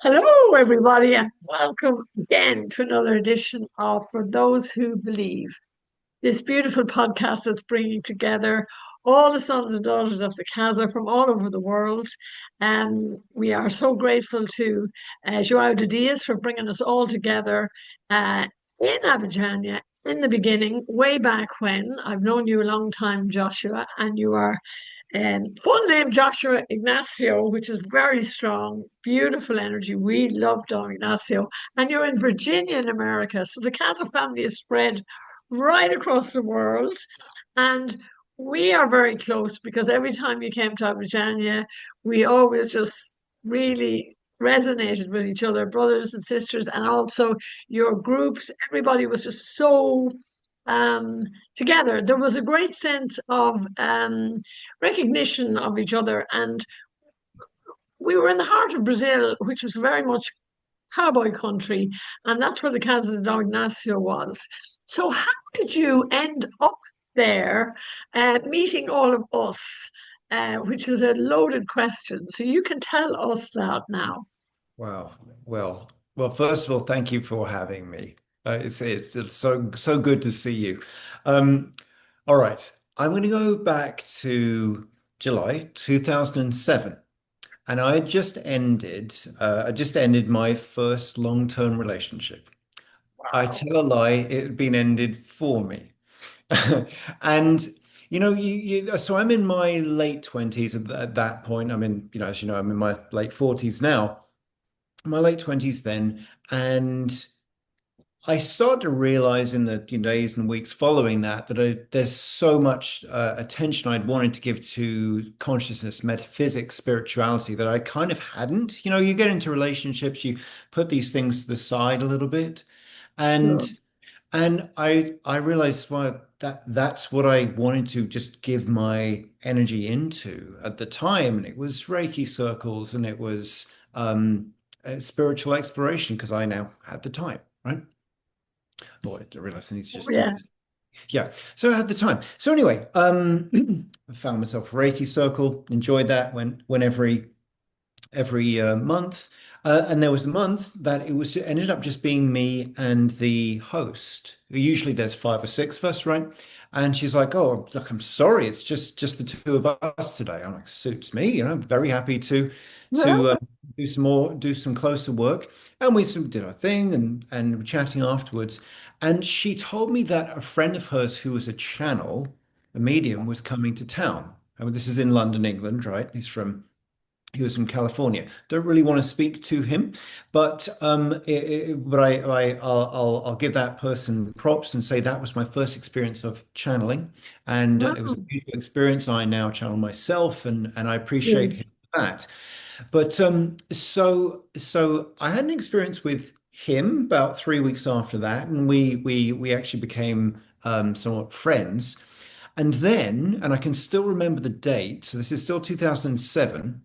Hello, everybody, and welcome again to another edition of For Those Who Believe, this beautiful podcast that's bringing together all the sons and daughters of the Casa from all over the world. And we are so grateful to Joao de Diaz for bringing us all together in Abidjan in the beginning, way back when. I've known you a long time, Joshua, and you are full name Joshua Inacio, which is very strong, beautiful energy. We love Don Ignacio. And you're in Virginia in America. So the Casa family is spread right across the world. And we are very close because every time you came to Virginia, we always just really resonated with each other, brothers and sisters, and also your groups. Everybody was just so um, together. There was a great sense of recognition of each other. And we were in the heart of Brazil, which was very much cowboy country, and that's where the Casa de Ignacio was. So, how did you end up there, meeting all of us? Which is a loaded question. So you can tell us that now. Wow. Well, first of all, thank you for having me. It's so good to see you. Um, all right. I'm going to go back to July 2007, and I just ended my first long-term relationship. I Wow. tell a lie, it had been ended for me. And so I'm in my late 20s at that point. As you know, I'm in my late 40s now, my late 20s then, and I started to realize in the days and weeks following that there's so much attention I'd wanted to give to consciousness, metaphysics, spirituality that I kind of hadn't. You get into relationships, you put these things to the side a little bit, Sure. and I realized, well, that's what I wanted to just give my energy into at the time, and it was Reiki circles, and it was spiritual exploration because I now had the time, right? Oh, I realized I need to just do Yeah. this. Yeah, so I had the time. So anyway, I found myself a Reiki circle, enjoyed that, went every month. And there was a month that it ended up just being me and the host. Usually there's five or six of us, right? And she's like, "Oh, look, I'm sorry, it's just the two of us today." I'm like, "Suits me, very happy to Well, do some closer work." And we sort of did our thing and were chatting afterwards. And she told me that a friend of hers who was a channel, a medium, was coming to town. I mean, this is in London, England, right? He was from California. Don't really want to speak to him, but I'll give that person props and say that was my first experience of channeling, and it was a wow. beautiful experience. I now channel myself, and I appreciate Yes. him for that. But so I had an experience with him about 3 weeks after that, and we actually became somewhat friends. And I can still remember the date. So this is still 2007.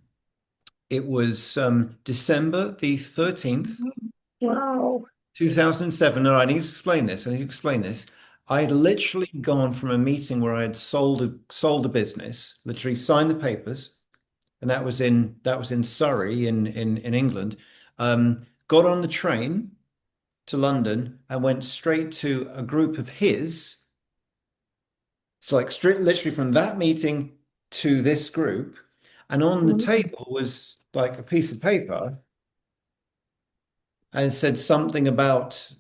It was December the 13th, Wow. 2007. No, I need to explain this. I need to explain this. I had literally gone from a meeting where I had sold a business, literally signed the papers, and that was in Surrey in England. Got on the train to London and went straight to a group of his. So like straight literally from that meeting to this group, and on the table was like a piece of paper and it said something about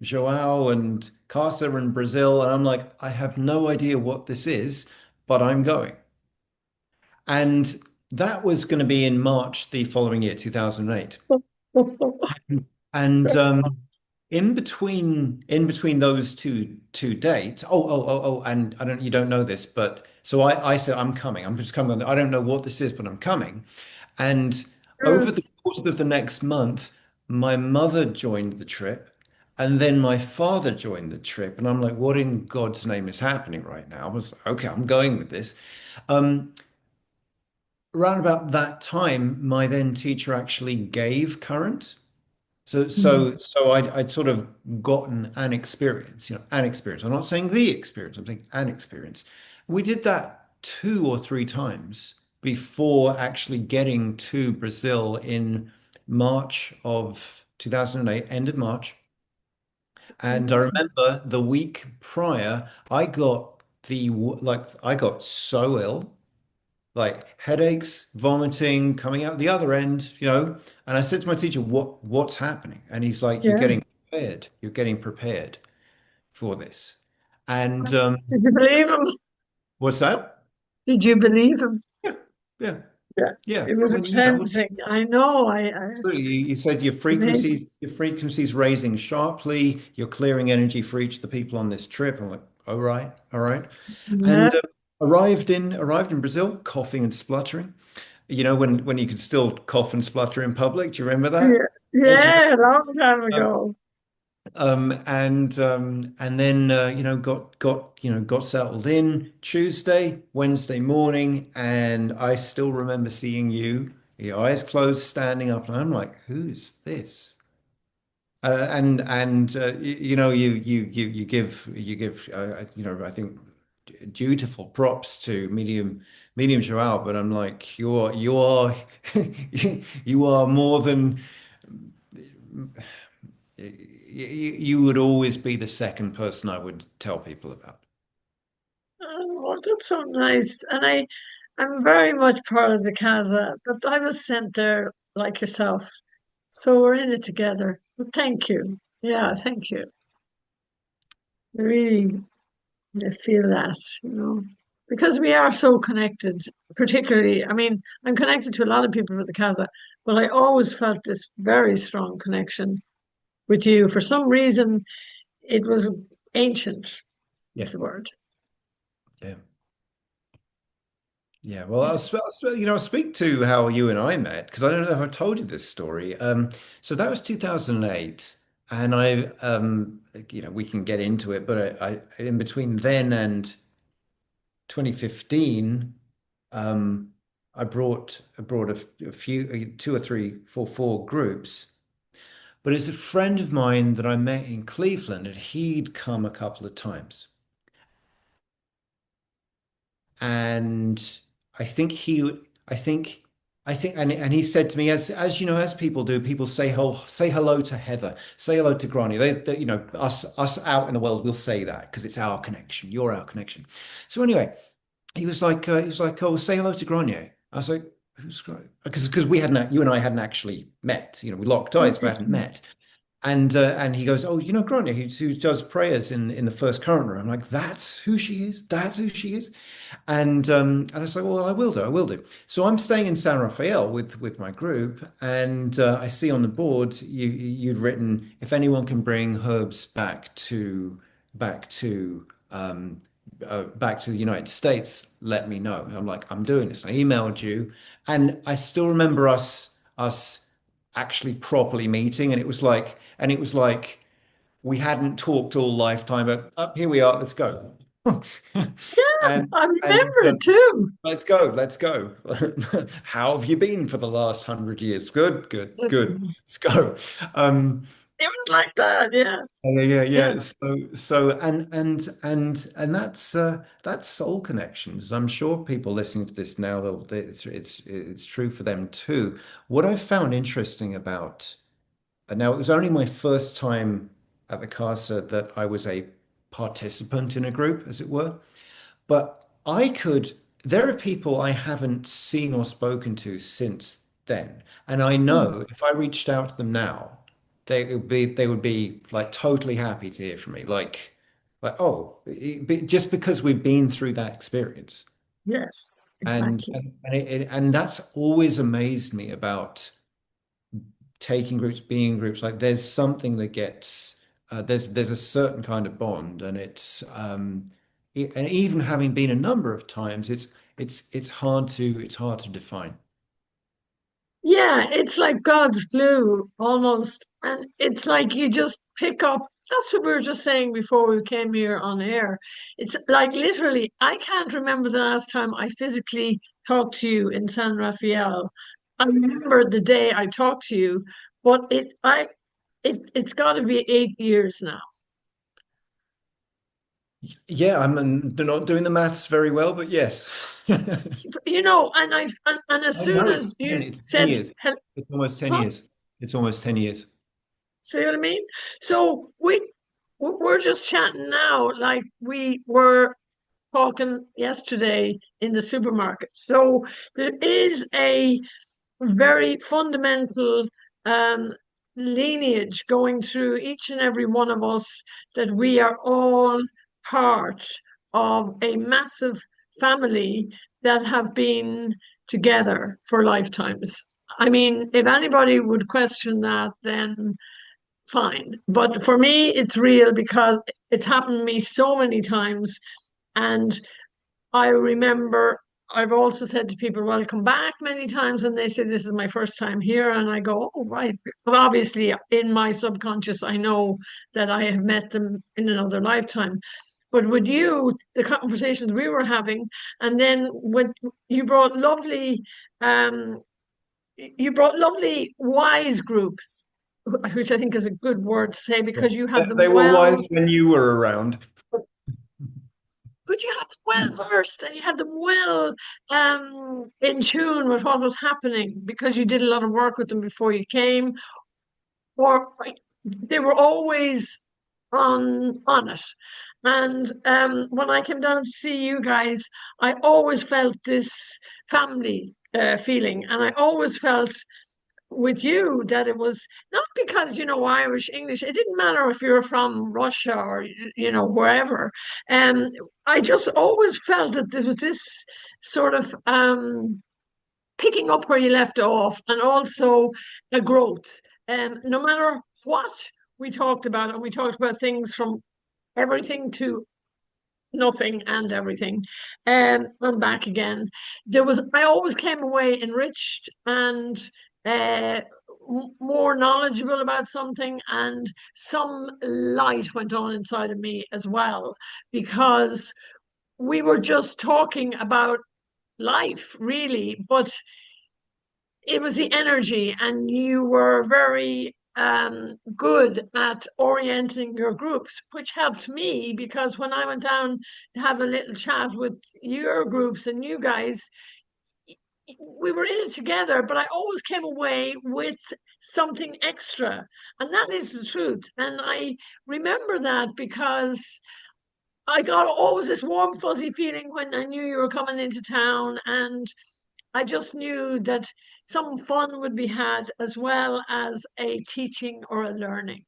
Joao and Casa in Brazil. And I'm like, I have no idea what this is, but I'm going. And that was going to be in March the following year, 2008. And in between those two dates, and you don't know this, but so I said I'm coming. I'm just coming. I don't know what this is, but I'm coming. And over the Yes. course of the next month, my mother joined the trip, and then my father joined the trip. And I'm like, what in God's name is happening right now? I was like, okay, I'm going with this. Um, Around about that time, my then teacher actually gave current. So, Mm. so, so I'd sort of gotten an experience, an experience. I'm not saying the experience, I'm saying an experience. We did that two or three times before actually getting to Brazil in March of 2008, end of March. And I remember the week prior, I got I got so ill, like headaches, vomiting, coming out the other end, And I said to my teacher, what's happening? And he's like, you're Yeah. getting prepared. You're getting prepared for this. And Did you believe him? what's that? Did you believe him? Yeah, yeah, Yeah. yeah. It I was a mean, cleansing. I know. you It's said amazing. your frequency's raising sharply. You're clearing energy for each of the people on this trip. I'm like, all right, all right. Yeah. And arrived in Brazil, coughing and spluttering. When you could still cough and splutter in public. Do you remember Yeah. that? Old you. Yeah. A long time ago. And then got settled in Tuesday, Wednesday morning, and I still remember seeing you, your eyes closed, standing up, and I'm like, who's this? You give I think dutiful props to medium Joao, but I'm like, you are you are more than you would always be the second person I would tell people about. Oh, that's so nice. I'm very much part of the Casa, but I was sent there like yourself. So we're in it together. But thank you. Yeah, thank you. I really feel that, because we are so connected, particularly, I mean, I'm connected to a lot of people with the Casa, but I always felt this very strong connection with you. For some reason, it was ancient, Yeah. is the word. Yeah. Yeah, well, I'll speak to how you and I met because I don't know if I told you this story. So that was 2008, and we can get into it, but in between then and 2015, I brought a few, two or three, four groups. But it's a friend of mine that I met in Cleveland, and he'd come a couple of times. And I think he, I think, I think, and he said to me, as you know, as people do, people say hello to Heather, say hello to Grainne. Us out in the world will say that because it's our connection. You're our connection. So anyway, he was like, oh, say hello to Grainne. I was like, who's Grainne? Because you and I hadn't actually met. We locked eyes, but hadn't met. And he goes, oh, Grainne, who does prayers in the first current room. I'm like, that's who she is. That's who she is. And I was like, well, I will do. I will do. So I'm staying in San Rafael with my group, and I see on the board you'd written, if anyone can bring herbs back to back to the United States, let me know. I'm like, I'm doing this. I emailed you, and I still remember us actually properly meeting, and it was like we hadn't talked all lifetime, but here we are. Let's go. Yeah, And I and remember it too. let's go. Let's go. How have you been for the last 100 years? Good, good, It good. Let's go. Um, was like that, yeah. yeah, yeah, Yeah. yeah. And that's soul connections. I'm sure people listening to this now, it's true for them too. What I found interesting about now, it was only my first time at the Casa that I was a participant in a group, as it were. But there are people I haven't seen or spoken to since then. And I Mm. know if I reached out to them now, they would be like totally happy to hear from me. Oh, just because we've been through that experience. Yes, And exactly. and that's always amazed me about taking groups, being in groups. Like there's something that gets there's a certain kind of bond, and and even having been a number of times, it's hard to define. Yeah, it's like God's glue almost. And it's like you just pick up. That's what we were just saying before we came here on air. It's like literally, I can't remember the last time I physically talked to you in San Rafael. I remember the day I talked to you, but it's got to be 8 years now. Yeah, they're not doing the maths very well, but yes. And as I soon know as it's you 10, it's 10 said, years. It's almost 10 "Huh?" years. It's almost 10 years. See what I mean? So we're just chatting now, like we were talking yesterday in the supermarket. So there is a very fundamental um, lineage going through each and every one of us, that we are all part of a massive family that have been together for lifetimes. I mean, if anybody would question that, then fine. But for me, it's real because it's happened to me so many times. And I remember I've also said to people, welcome back many times, and they say, this is my first time here. And I go, oh, right. But obviously, in my subconscious, I know that I have met them in another lifetime. But with you, the conversations we were having, and then when you brought um, lovely wise groups, which I think is a good word to say Yeah. because you had them They were wise well, when you were around. but you had them well versed and you had them well in tune with what was happening because you did a lot of work with them before you came, or they were always on it. And when I came down to see you guys, I always felt this family feeling, and I always felt with you that it was not because Irish, English, it didn't matter if you were from Russia or wherever. And I just always felt that there was this sort of picking up where you left off, and also a growth. And no matter what we talked about, and we talked about things from everything to nothing and everything, and back again. I always came away enriched and uh, more knowledgeable about something, and some light went on inside of me as well, because we were just talking about life, really, but it was the energy, and you were very good at orienting your groups, which helped me because when I went down to have a little chat with your groups and you guys, we were in it together, but I always came away with something extra. And that is the truth. And I remember that because I got always this warm, fuzzy feeling when I knew you were coming into town, and I just knew that some fun would be had as well as a teaching or a learning.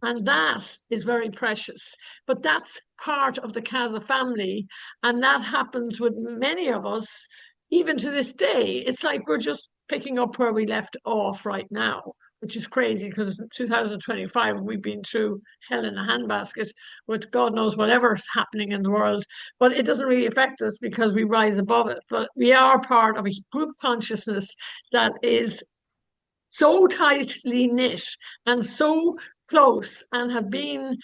And that is very precious. But that's part of the Casa family. And that happens with many of us, even to this day. It's like we're just picking up where we left off right now, which is crazy because in 2025, we've been through hell in a handbasket with God knows whatever's happening in the world. But it doesn't really affect us because we rise above it. But we are part of a group consciousness that is so tightly knit and so close, and have been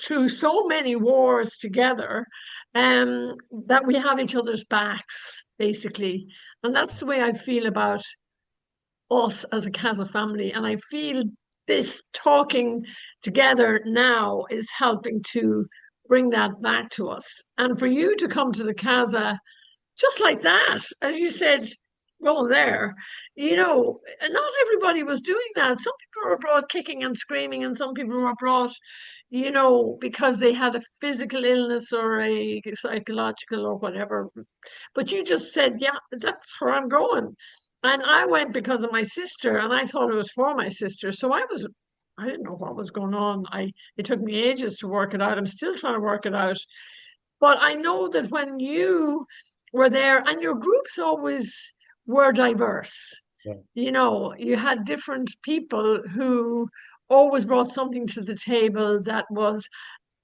through so many wars together, that we have each other's backs, basically. And that's the way I feel about us as a Casa family. And I feel this talking together now is helping to bring that back to us. And for you to come to the Casa just like that, as you said, well, there, and not everybody was doing that. Some people were brought kicking and screaming, and some people were brought, because they had a physical illness or a psychological or whatever. But you just said, yeah, that's where I'm going. And I went because of my sister, and I thought it was for my sister. So I didn't know what was going on. It took me ages to work it out. I'm still trying to work it out. But I know that when you were there, and your groups always were diverse, Yeah. you had different people who always brought something to the table that was,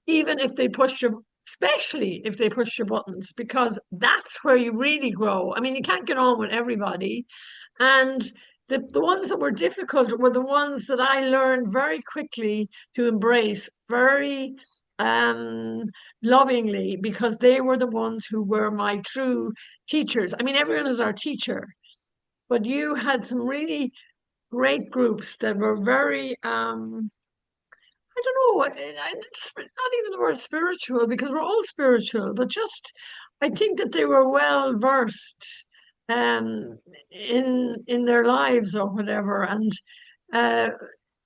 even if they pushed your, especially if they pushed your buttons, because that's where you really grow. I mean, you can't get on with everybody. And the ones that were difficult were the ones that I learned very quickly to embrace very um, lovingly, because they were the ones who were my true teachers. I mean, everyone is our teacher, but you had some really great groups that were very I don't know, not even the word spiritual, because we're all spiritual, but just I think that they were well versed in their lives or whatever. And Uh,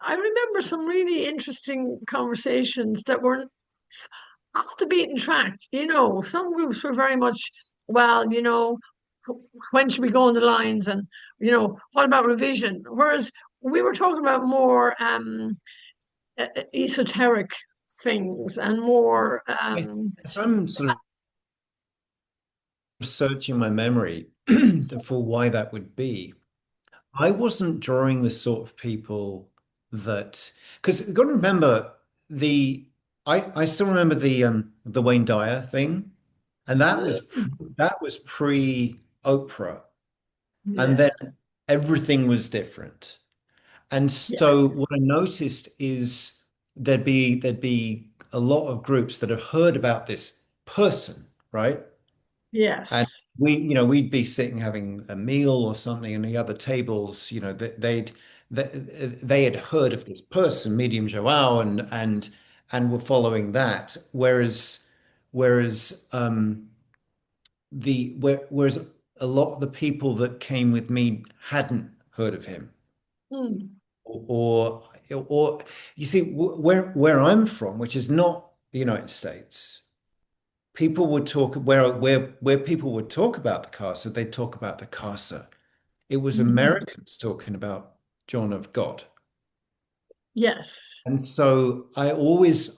I remember some really interesting conversations that were off the beaten track. Some groups were very much, well, when should we go on the lines, and what about revision? Whereas we were talking about more esoteric things and more As I'm sort of searching my memory for why that would be, I wasn't drawing the sort of people that, because you've got to remember the I still remember the Wayne Dyer thing, and that was pre Oprah, and yeah, then everything was different. And yeah, so what I noticed is there'd be a lot of groups that have heard about this person, right? And yes, we'd be sitting having a meal or something, and the other tables, they had heard of this person, Medium Joao, and were following that. Whereas a lot of the people that came with me hadn't heard of him, mm, or or you see where I'm from, which is not the United States. People would talk where people would talk about the Casa, they'd talk about the Casa. It was mhm, Americans talking about John of God. yes, And so I always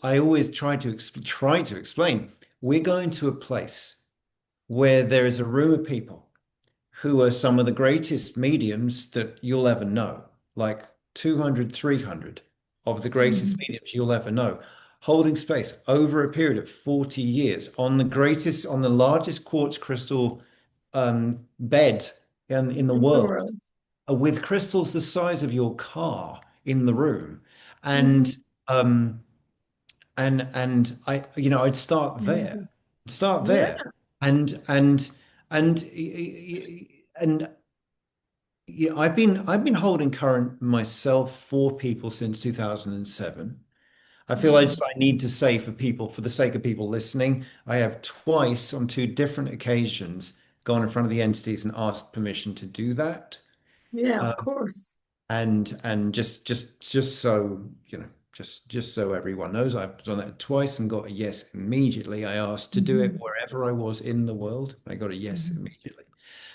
try to explain, we're going to a place where there is a room of people who are some of the greatest mediums that you'll ever know, like 200, 300 of the greatest mhm, mediums you'll ever know, holding space over a period of 40 years on the largest quartz crystal bed in the in the world, world. with crystals the size of your car in the room. Mhm, And um, I'd start there, mhm. start Yeah. there, and and and and yeah, I've been holding current myself for people since 2007. I feel Mhm. I need to say for people, for the sake of people listening, I have twice on two different occasions gone in front of the entities and asked permission to do that. Yeah, Uh, of course. and just so just so everyone knows, I've done that twice and got a yes immediately. I asked to do it Mhm, wherever I was in the world. I got a yes mhm. immediately.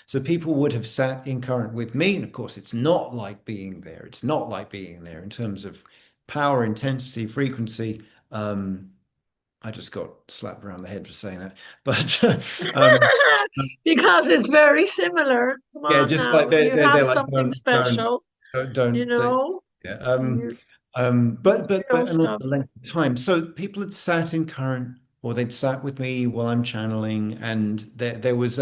So people would have sat in current with me, and of course, it's not like being there. It's not like being there in terms of power, intensity, frequency. Um, I just got slapped around the head for saying that, but um, Because it's very similar. Come yeah, on just like now. You they're have like something special, you don't know, yeah you but real and also stuff. the length of time. So people had sat in current, or they'd sat with me while I'm channeling, and there was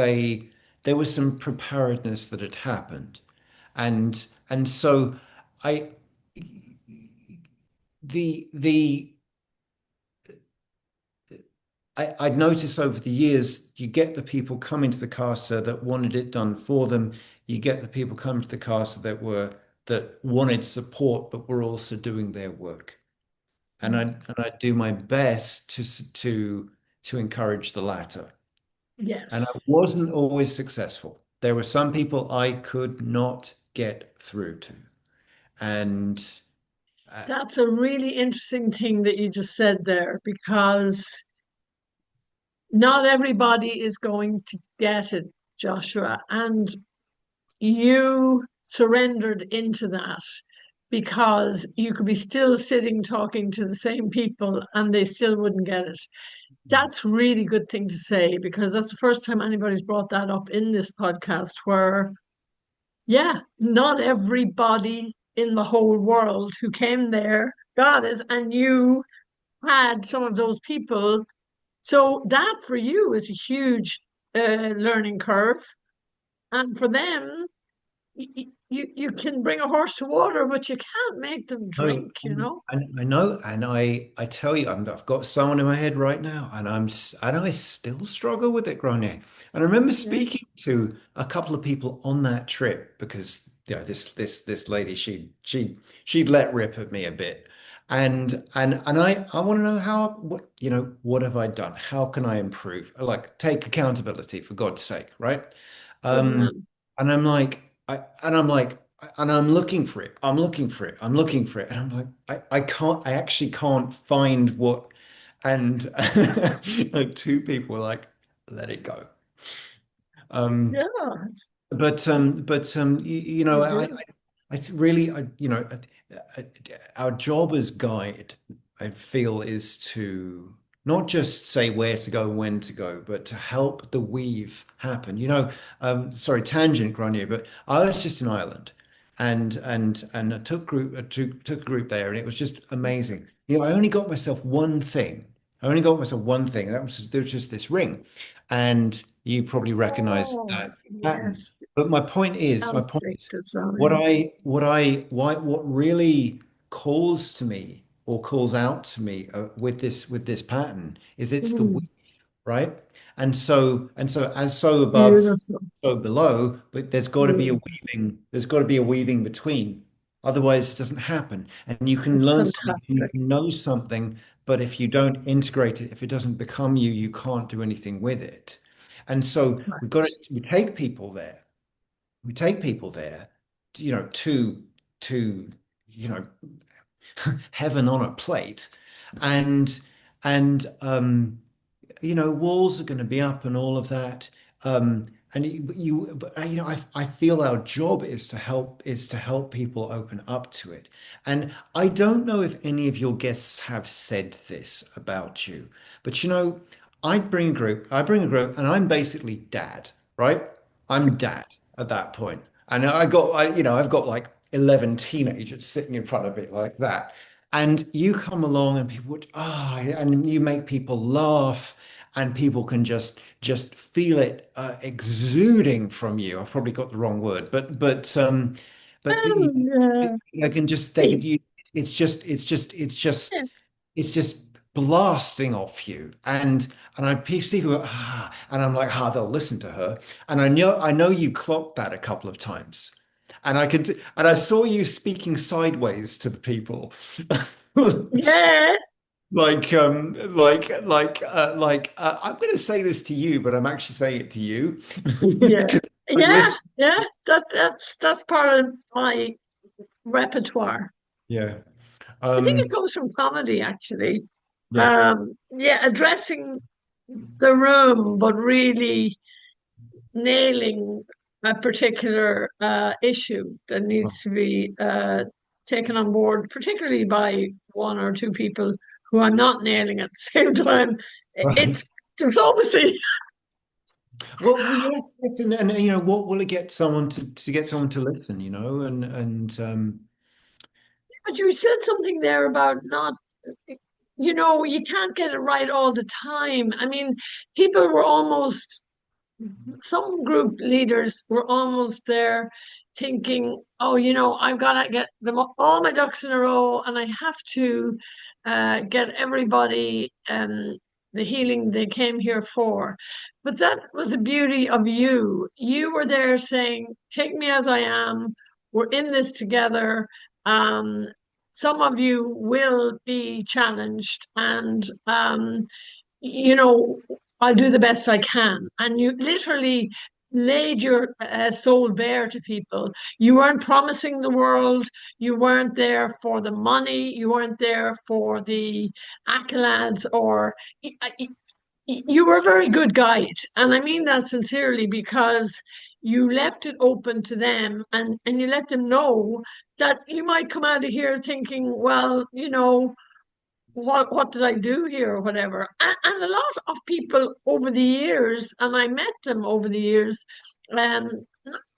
some preparedness that had happened, and so I the I'd noticed over the years, you get the people coming to the caster that wanted it done for them. You get the people coming to the caster that wanted support, but were also doing their work. And I do my best to encourage the latter. And I Yes. wasn't always successful. There were some people I could not get through to. And uh, That's a really interesting thing that you just said there, because not everybody is going to get it, Joshua. And you surrendered into that because you could be still sitting talking to the same people and they still wouldn't get it. That's really good thing to say, because that's the first time anybody's brought that up in this podcast, where yeah, not everybody in the whole world who came there got it, and you had some of those people. So that for you is a huge learning curve, and for them, you can bring a horse to water, but you can't make them no, drink, you know? I know, and I tell you, I've got someone in my head right now, and and I still struggle with it, Grainne. And I remember Yeah. speaking to a couple of people on that trip because this lady she'd let rip at me a bit, and I want to know what have I done? How can I improve? Like take accountability for God's sake, right? Good Um, man. and I'm like, and I'm looking for it. I'm looking for it. I'm looking for it. And I'm like, I can't, I actually can't find what. And like two people were like, let it go. Um, Yeah, you know, you do. really, our job as guide, I feel, is to not just say where to go, when to go, but to help the weave happen. Sorry, tangent, Grainne, but I was just in Ireland, and I took a group there, and it was just amazing. I only got myself one thing. I only got myself one thing. And that was there was just this ring, and you probably recognize Oh, that pattern. yes. But my point Celtic is, design. what really calls to me or calls out to me with this pattern is it's the weave, Mm, right? And so as so above, beautiful. so below, but Beautiful. there's got to be a weaving between. Otherwise, it doesn't happen. And you can It's learn something, you fantastic. can know something, but if you don't integrate it, if it doesn't become you, you can't do anything with it. And so Right. we take people there. We take people there, to you know heaven on a plate, and walls are going to be up and all of that. Um, and but I feel our job is to help people open up to it. And I don't know if any of your guests have said this about you, but I bring a group, and I'm basically dad, right? I'm dad at that point. And I've got like 11 teenagers sitting in front of me like that. And you come along and people would, and you make people laugh, and people can just feel it exuding from you. I've probably got the wrong word, but And, they can just they could hey, use yeah, it's just blasting off you. And I see people go, and I'm like, they'll listen to her. And I know you clocked that a couple of times. And I saw you speaking sideways to the people. yeah, I'm going to say this to you, but I'm actually saying it to you. yeah, Like, yeah, listen, yeah. That's part of my repertoire. yeah, I think it um, comes from comedy, actually. yeah, Yeah, addressing the room, but really nailing a particular issue that needs to be taken on board, particularly by one or two people who I'm not nailing at the same time. right. It's diplomacy. Well, yes, yes, and what will it get someone to get someone to listen, and But you said something there about not, you can't get it right all the time. I mean, people were almost some group leaders were almost there thinking, oh, I've got to get all my ducks in a row and I have to get everybody the healing they came here for. But that was the beauty of you. You were there saying, take me as I am. We're in this together. Um, some of you will be challenged and you know, I'll do the best I can. And you literally laid your soul bare to people. You weren't promising the world. You weren't there for the money. You weren't there for the accolades or you were a very good guide. And I mean that sincerely because you left it open to them and you let them know that you might come out of here thinking, well, what did I do here or whatever. And a lot of people over the years, and I met them over the years, not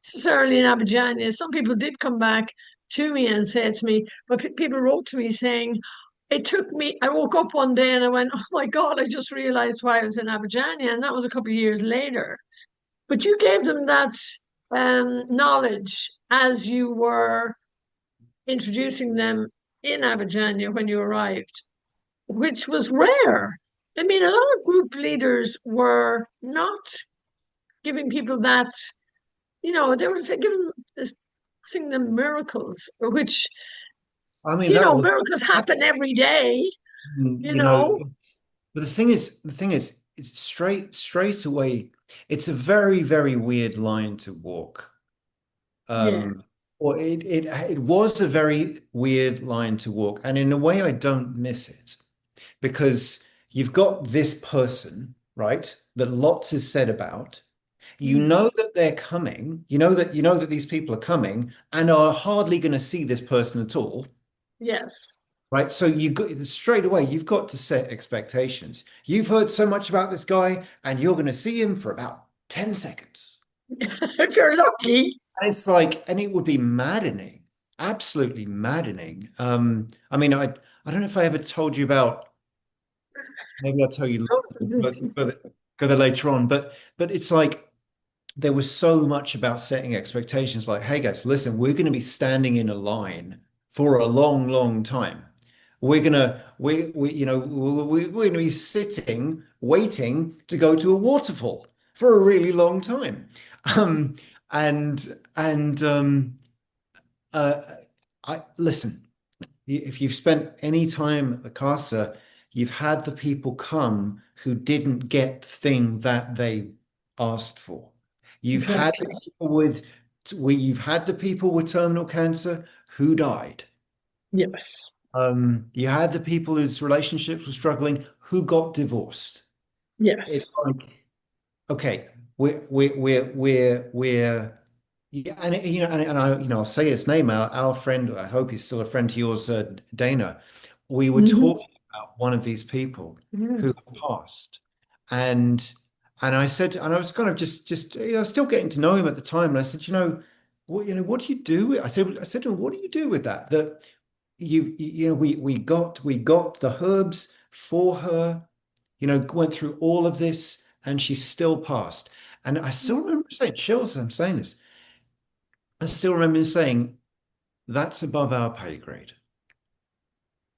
necessarily in Abidjan, some people did come back to me and say to me, but people wrote to me saying, it took me, I woke up one day and I went, oh my God, I just realized why I was in Abidjan. And that was a couple of years later. But you gave them that knowledge as you were introducing them in Abidjan when you arrived, which was rare. I mean, a lot of group leaders were not giving people that, they were giving, seeing them miracles, which, I mean that was miracles that's happen every day, you you know, know? but the thing is, it's straight away. It's a very, very weird line to walk. Yeah, Um, Well, it was a very weird line to walk, and in a way, I don't miss it because you've got this person, right, that lots is said about. You Mm. know that they're coming. You know that these people are coming and are hardly going to see this person at all, Yes. right? So you got straight away, you've got to set expectations. You've heard so much about this guy, and you're going to see him for about 10 seconds. If you're lucky. And it's like, and it would be maddening, absolutely maddening. I mean, I don't know if I ever told you about, maybe I'll tell you further later on, but it's like there was so much about setting expectations like, hey guys, listen, we're going to be standing in a line for a long, long time. We're going to be sitting, waiting to go to a waterfall for a really long time. Um, and uh, I listen, if you've spent any time at the Casa, you've had the people come who didn't get the thing that they asked for. You've had the Exactly. people you've had the people with terminal cancer who died. Yes. You had the people whose relationships were struggling who got divorced. It's Yes. like, okay, we're yeah, and I'll say his name. Our friend, I hope he's still a friend to yours, Dana. We were Hmm. talking about one of these people who Yes. passed, and I said, and I was kind of just still getting to know him at the time, and I said, what do you do? I said to him, what do you do with that? That we got the herbs for her, went through all of this, and she still passed. And I still remember saying, chill as I'm saying this. I still remember him saying, that's above our pay grade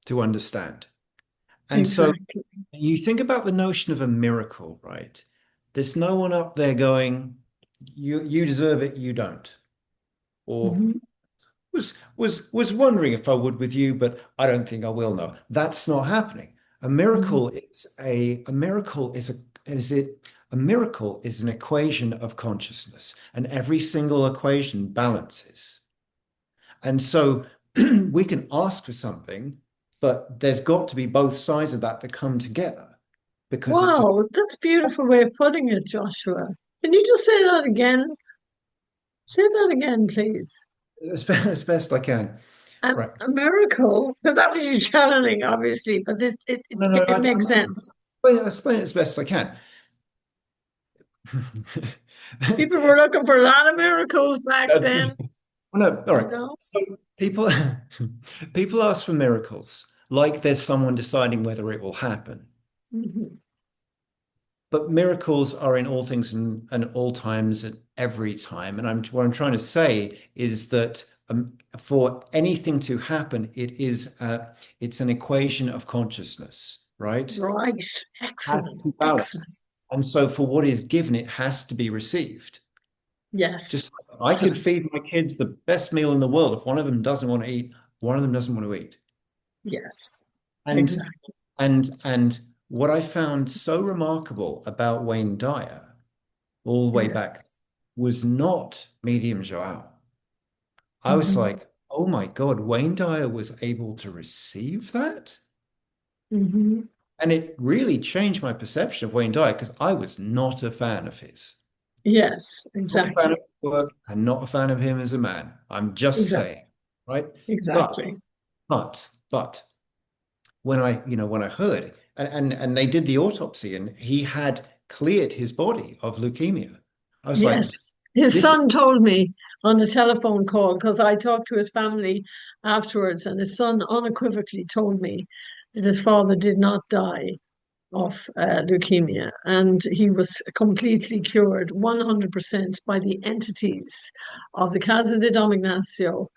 to understand. And so Exactly. you think about the notion of a miracle, right? There's no one up there going, you deserve it, you don't. Or Hmm. was wondering if I would with you, but I don't think I will. No, that's not happening. Hmm. A miracle is it a miracle is an equation of consciousness, and every single equation balances. And so we can ask for something, but there's got to be both sides of that come together because it's a Wow, that's a beautiful way of putting it, Joshua. Can you just say that again? Say that again, please. as best I can. Right. A miracle, because that was you channeling, obviously, but No, no, it makes sense. I explain it as best I can. People were looking for a lot of miracles back Well, then, no, all you right. know? So people people ask for miracles like there's someone deciding whether it will happen. Hmm. But miracles are in all things and all times and every time. And what I'm trying to say is that for anything to happen, it's an equation of consciousness, right? Right. Has Excellent. to Excellent. balance. And so for what is given, it has to be received. Yes. Just I could Excellent. feed my kids the best meal in the world. If one of them doesn't want to eat, one of them doesn't want to eat. Yes. And Exactly. and what I found so remarkable about Wayne Dyer all the way back Yes. was not Medium Joao. I was Hmm. like, oh my God, Wayne Dyer was able to receive that? Hmm. And it really changed my perception of Wayne Dyer because I was not a fan of his. Yes. Not a fan of Exactly. his work and not a fan of him as a man. I'm just Exactly. saying, right? But, Exactly. but when I heard and they did the autopsy and he had cleared his body of leukemia. I was like, Yes. His this son told me on a telephone call because I talked to his family afterwards, and his son unequivocally told me that his father did not die of leukemia, and he was completely cured 100% by the entities of the Casa de Dom Ignacio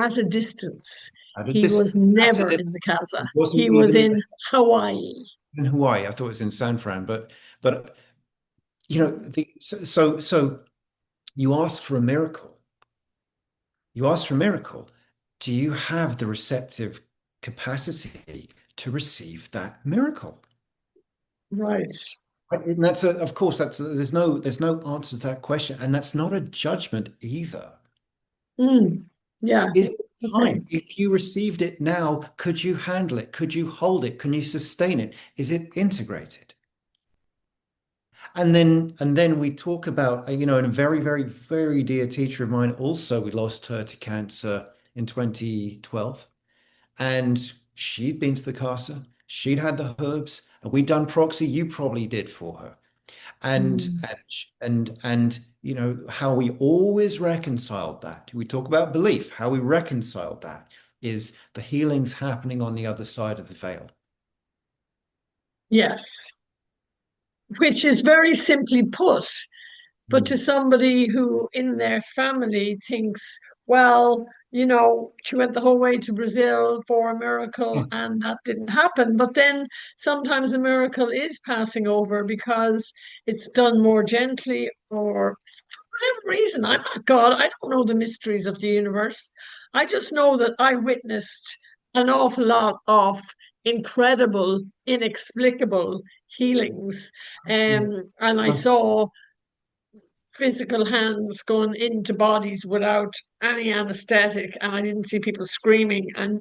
at a distance. how did He this was after never this in the Casa. wasn't He was even in Hawaii. in Hawaii. I thought it was in San Fran, but so you ask for a miracle. You ask for a miracle. Do you have the receptive capacity to receive that miracle? Right. Right, and of course, there's no answer to that question, and that's not a judgment either. Mm. Yeah. Is it Okay. time? If you received it now, could you handle it? Could you hold it? Can you sustain it? Is it integrated? And then we talk about, and a very, very, very dear teacher of mine also, we lost her to cancer in 2012. And she'd been to the Casa, she'd had the herbs, and we'd done proxy, you probably did for her. And Mm. how we always reconciled that. We talk about belief, how we reconciled that is the healing's happening on the other side of the veil. Yes. Which is very simply put. But to Mm. somebody who in their family thinks, well, she went the whole way to Brazil for a miracle and that didn't happen. But then sometimes a miracle is passing over because it's done more gently or for whatever reason. I'm not God. I don't know the mysteries of the universe. I just know that I witnessed an awful lot of incredible, inexplicable healings. Yeah. And I Well, saw physical hands going into bodies without any anesthetic, and I didn't see people screaming. And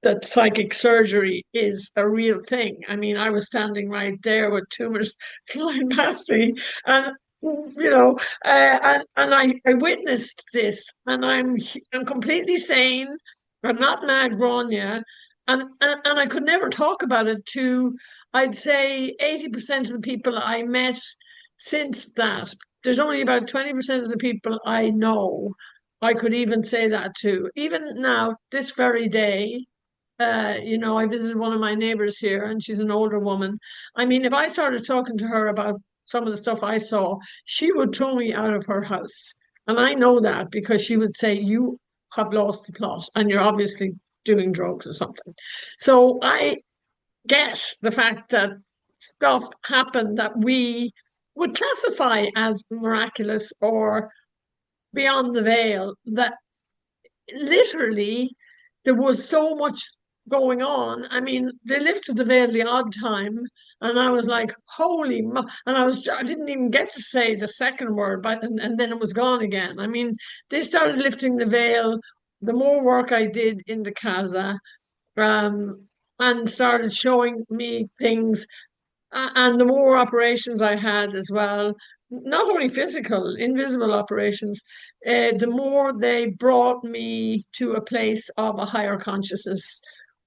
that psychic surgery is a real thing. I mean, I was standing right there with tumors flying past me, and and I witnessed this, and I'm completely sane. I'm not mad Grania, and I could never talk about it to, I'd say, 80% of the people I met since that. There's only about 20% of the people I know I could even say that to. Even now, this very day, I visited one of my neighbors here, and she's an older woman. I mean, if I started talking to her about some of the stuff I saw, she would throw me out of her house. And I know that because she would say, "You have lost the plot and you're obviously doing drugs or something." So I get the fact that stuff happened that we would classify as miraculous or beyond the veil, that literally there was so much going on. I mean, they lifted the veil the odd time, and I was like, and I didn't even get to say the second word, but and then it was gone again. I mean, they started lifting the veil the more work I did in the Casa, um, and started showing me things, and the more operations I had as well, not only physical, invisible operations, the more they brought me to a place of a higher consciousness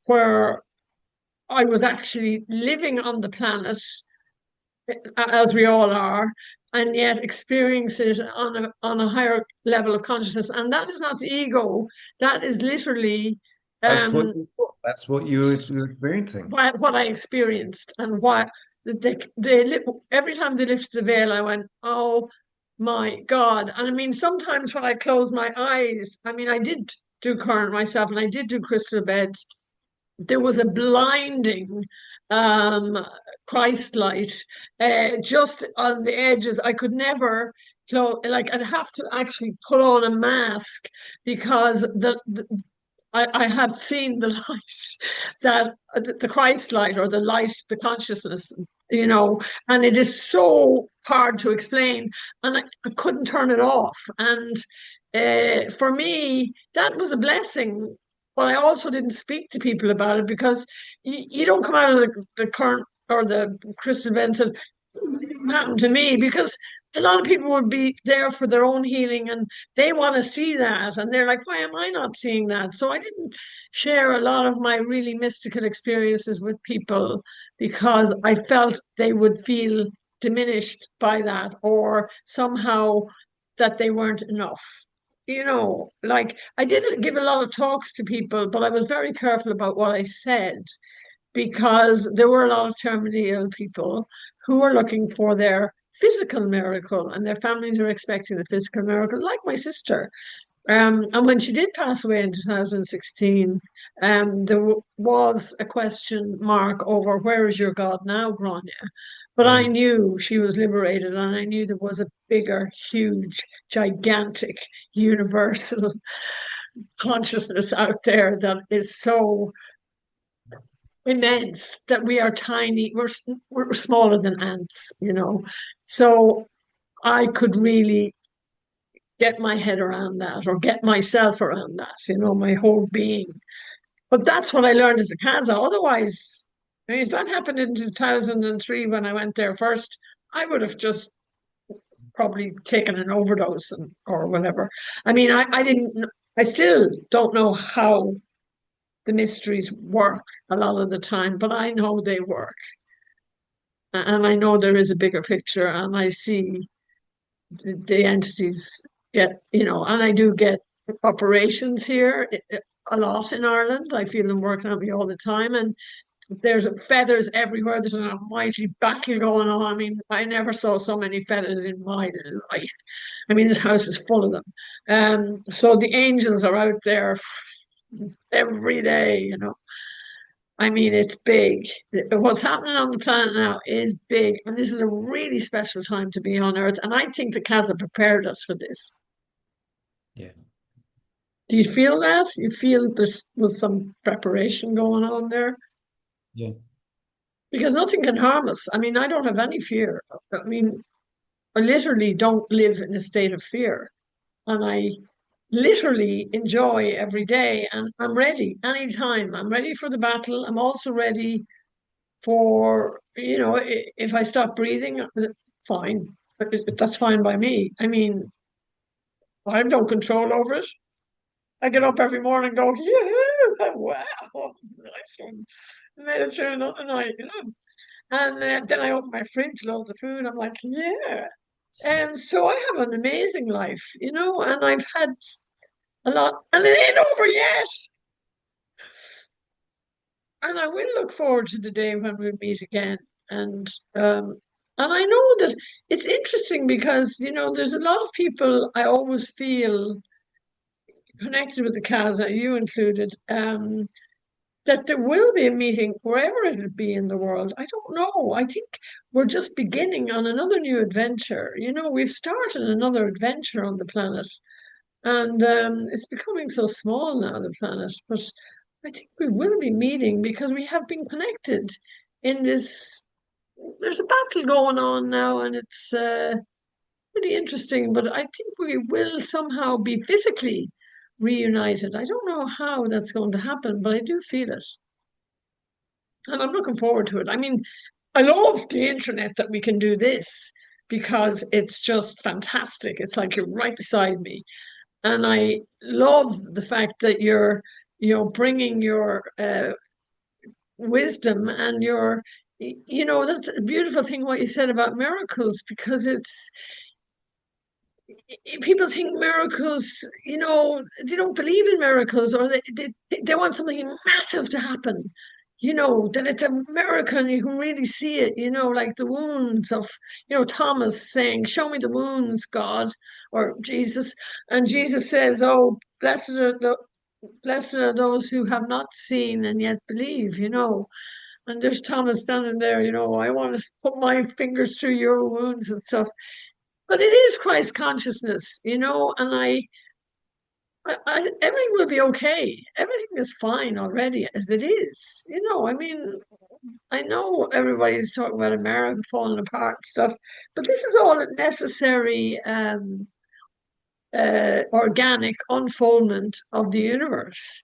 where I was actually living on the planet, as we all are, and yet experience it on a higher level of consciousness. And that is not the ego. That is literally That's what um, that's what you're experiencing. what I experienced, and why every time they lifted the veil, I went, "Oh my God!" And I mean, sometimes when I close my eyes, I mean, I did do current myself, and I did do crystal beds. There was a blinding um, Christ light just on the edges. I could never close, like I'd have to actually put on a mask because I have seen the light, that the Christ light, or the light, the consciousness, and it is so hard to explain, and I couldn't turn it off. And for me, that was a blessing. But I also didn't speak to people about it because you don't come out of the current or the crystal events and happened to me, because a lot of people would be there for their own healing and they want to see that, and they're like, why am I not seeing that? So I didn't share a lot of my really mystical experiences with people because I felt they would feel diminished by that, or somehow that they weren't enough. Like, I did give a lot of talks to people, but I was very careful about what I said because there were a lot of terminally ill people who were looking for their physical miracle, and their families were expecting a physical miracle, like my sister. And when she did pass away in 2016, there was a question mark over, where is your God now, Grania? But I Right. knew she was liberated, and I knew there was a bigger, huge, gigantic, universal consciousness out there that is so immense that we are tiny. We're smaller than ants. So I could really get my head around that or get myself around that, my whole being. But that's what I learned at the Casa. Otherwise, I mean, if that happened in 2003 when I went there first, I would have just probably taken an overdose or whatever. I mean, I didn't, I still don't know how the mysteries work a lot of the time, but I know they work. And I know there is a bigger picture, and I see the entities and I do get operations here a lot in Ireland. I feel them working on me all the time, and there's feathers everywhere. There's an almighty battle going on. I mean, I never saw so many feathers in my life. I mean, this house is full of them. So the angels are out there every day. I mean, it's big. What's happening on the planet now is big, and this is a really special time to be on Earth. And I think the Casa prepared us for this. Yeah. Do you feel that? You feel there's was some preparation going on there? Yeah. Because nothing can harm us. I mean, I don't have any fear. I mean, I literally don't live in a state of fear. And I literally enjoy every day. And I'm ready anytime. I'm ready for the battle. I'm also ready for, if I stop breathing, fine. That's fine by me. I mean, I have no control over it. I get up every morning and go, yeah, wow, nice one. Made it through another night. And then I open my fridge, loads of food. I'm like, yeah. And so I have an amazing life, and I've had a lot, and it ain't over yet. And I will look forward to the day when we meet again. And um, and I know that it's interesting because, there's a lot of people I always feel connected with the Casa, you included, that there will be a meeting wherever it'll be in the world. I don't know. I think we're just beginning on another new adventure. We've started another adventure on the planet, and it's becoming so small now, the planet. But I think we will be meeting because we have been connected in this. There's a battle going on now, and it's pretty interesting. But I think we will somehow be physically reunited. I don't know how that's going to happen, but I do feel it. And I'm looking forward to it. I mean, I love the internet that we can do this because it's just fantastic. It's like you're right beside me. And I love the fact that you're bringing your wisdom and that's a beautiful thing what you said about miracles because people think miracles, they don't believe in miracles or they want something massive to happen, that it's a miracle and you can really see it, like the wounds of, Thomas saying, show me the wounds, God, or Jesus. And Jesus says, oh, blessed are those who have not seen and yet believe. And there's Thomas standing there, I want to put my fingers through your wounds and stuff. But it is Christ consciousness, and everything will be okay. Everything is fine already as it is. I mean, I know everybody's talking about America falling apart and stuff, but this is all a necessary, organic unfoldment of the universe.